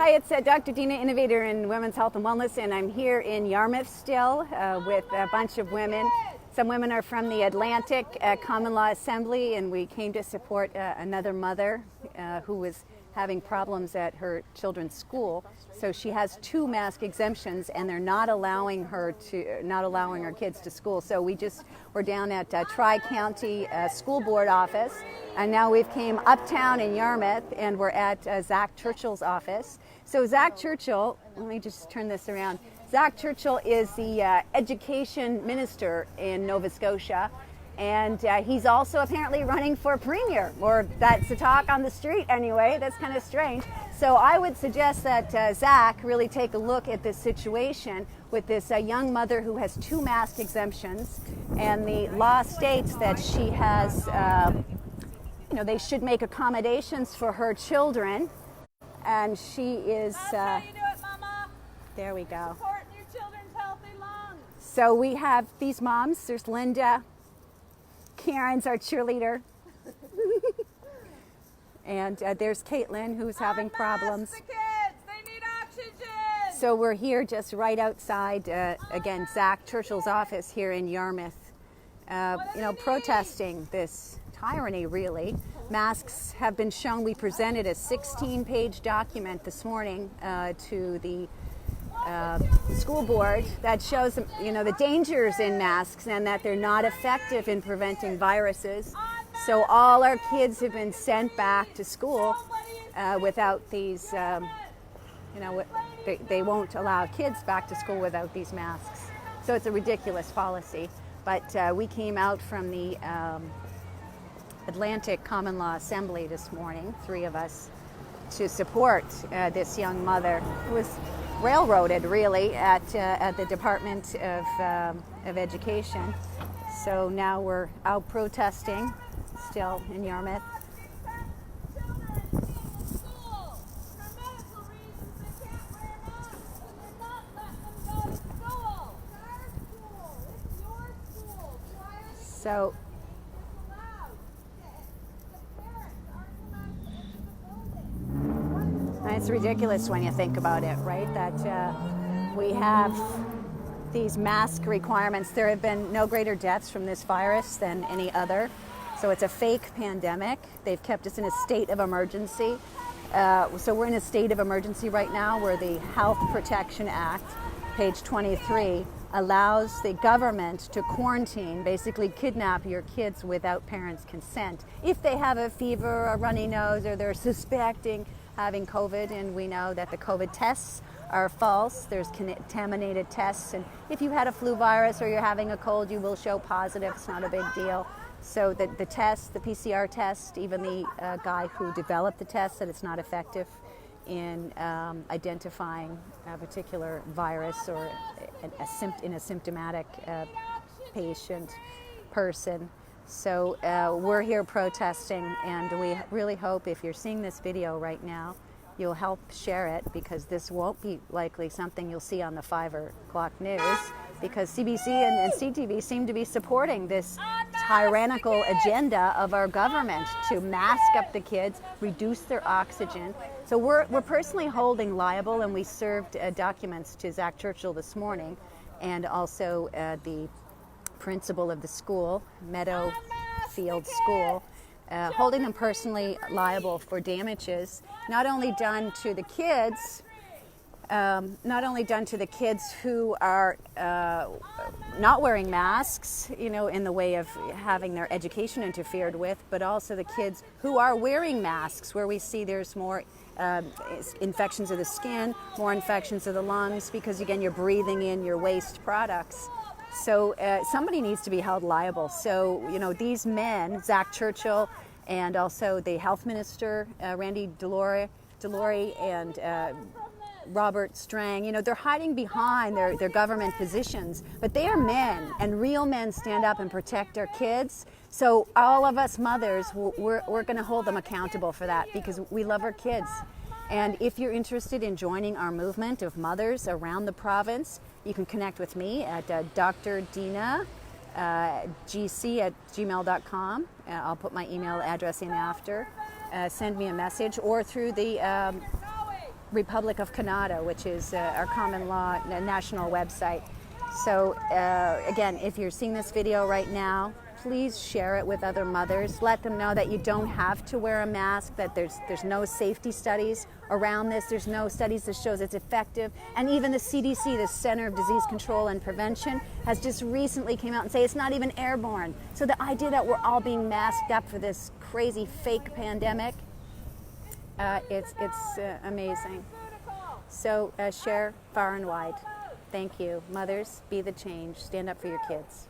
Hi, it's Dr. Dina, innovator in women's health and wellness, and I'm here in Yarmouth still with a bunch of women. Some women are from the Atlantic Common Law Assembly, and we came to support another mother who was having problems at her children's school. So she has 2 mask exemptions, and they're not allowing her kids to school. So we're down at Tri-County School Board office, and now we've came uptown in Yarmouth, and we're at Zach Churchill's office. So Zach Churchill, let me just turn this around. Zach Churchill is the education minister in Nova Scotia, and he's also apparently running for premier, or that's the talk on the street anyway. That's kind of strange. So I would suggest that Zach really take a look at this situation with this young mother who has 2 mask exemptions, and the law states that she has, they should make accommodations for her children, and she is, That's how you do it, Mama. There we go. Supporting your children's healthy lungs. So we have these moms. There's Linda. Karen's our cheerleader. And there's Caitlin, who's having problems. The kids, they need oxygen. So we're here just right outside, again, Zach Churchill's office here in Yarmouth, protesting this tyranny, really. Masks have been shown. We presented a 16-page document this morning to the school board that shows the dangers in masks and that they're not effective in preventing viruses. So all our kids have been sent back to school without these, they won't allow kids back to school without these masks. So it's a ridiculous policy. But we came out from the Atlantic Common Law Assembly this morning, 3 of us, to support this young mother who was railroaded, really, at the Department of Education. So now we're out protesting, still in Yarmouth. So it's ridiculous when you think about it, right? That we have these mask requirements. There have been no greater deaths from this virus than any other. So it's a fake pandemic. They've kept us in a state of emergency. So we're in a state of emergency right now where the Health Protection Act, page 23, allows the government to quarantine, basically kidnap your kids without parents' consent. If they have a fever, a runny nose, or they're suspecting having COVID, and we know that the COVID tests are false. There's contaminated tests, and if you had a flu virus or you're having a cold, you will show positive. It's not a big deal. So the test, the PCR test, even the guy who developed the test said it's not effective in identifying a particular virus or in a symptomatic person. So we're here protesting, and we really hope if you're seeing this video right now, you'll help share it, because this won't be likely something you'll see on the 5 o'clock news, because CBC and CTV seem to be supporting this tyrannical agenda of our government to mask up the kids, reduce their oxygen. So we're personally holding liable, and we served documents to Zach Churchill this morning, and also the principal of the school, Meadowfield School, holding them personally liable for damages not only done to the kids who are not wearing masks, in the way of having their education interfered with, but also the kids who are wearing masks, where we see there's more infections of the skin, more infections of the lungs, because again, you're breathing in your waste products. So somebody needs to be held liable. So, these men, Zach Churchill, and also the health minister, Randy Delory, and Robert Strang, they're hiding behind their government positions, but they are men, and real men stand up and protect our kids. So all of us mothers, we're going to hold them accountable for that, because we love our kids. And if you're interested in joining our movement of mothers around the province, you can connect with me at drdina@gmail.com. I'll put my email address in after. Send me a message, or through the Republic of Canada, which is our common law national website. So again, if you're seeing this video right now, please share it with other mothers. Let them know that you don't have to wear a mask, that there's no safety studies around this. There's no studies that shows it's effective. And even the CDC, the Center of Disease Control and Prevention, has just recently came out and say it's not even airborne. So the idea that we're all being masked up for this crazy fake pandemic, it's amazing. So share far and wide. Thank you. Mothers, be the change. Stand up for your kids.